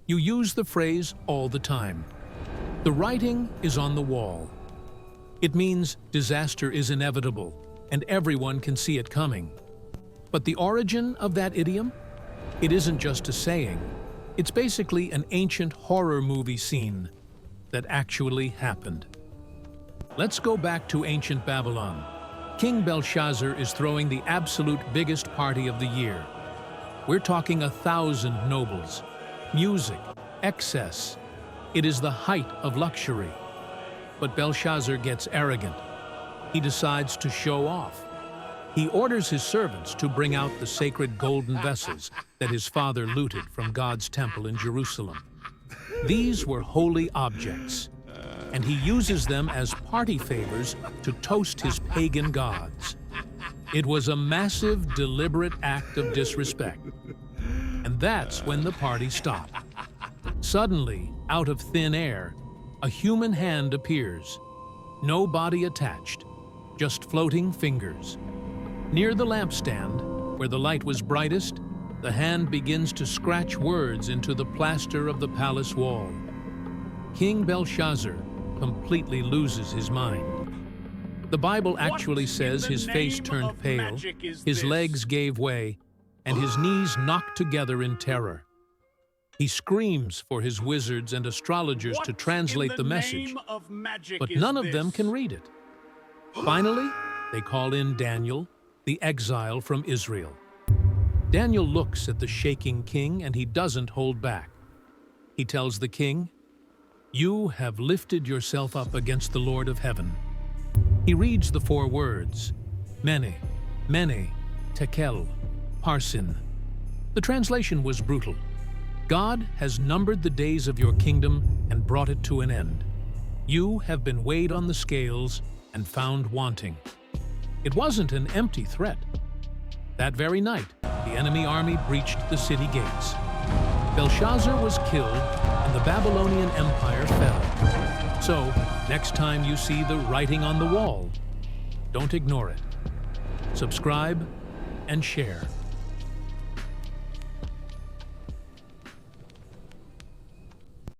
You use the phrase all the time. The writing is on the wall. It means disaster is inevitable, and everyone can see it coming. But the origin of that idiom? It isn't just a saying. It's basically an ancient horror movie scene that actually happened. Let's go back to ancient Babylon. King Belshazzar is throwing the absolute biggest party of the year. We're talking 1,000 nobles, music, excess. It is the height of luxury. But Belshazzar gets arrogant. He decides to show off. He orders his servants to bring out the sacred golden vessels that his father looted from God's temple in Jerusalem. These were holy objects, and he uses them as party favors to toast his pagan gods. It was a massive, deliberate act of disrespect. And that's when the party stopped. Suddenly, out of thin air, a human hand appears. No body attached, just floating fingers. Near the lampstand, where the light was brightest, the hand begins to scratch words into the plaster of the palace wall. King Belshazzar completely loses his mind. The Bible actually says his face turned pale, his legs gave way, and his knees knocked together in terror. He screams for his wizards and astrologers to translate the message, but none of them can read it. Finally, they call in Daniel, the exile from Israel. Daniel looks at the shaking king and he doesn't hold back. He tells the king, "You have lifted yourself up against the Lord of heaven." He reads the 4 words, Mene, Mene, Tekel, Parsin. The translation was brutal. God has numbered the days of your kingdom and brought it to an end. You have been weighed on the scales and found wanting. It wasn't an empty threat. That very night, the enemy army breached the city gates. Belshazzar was killed and the Babylonian Empire fell. So, next time you see the writing on the wall, don't ignore it. Subscribe and share.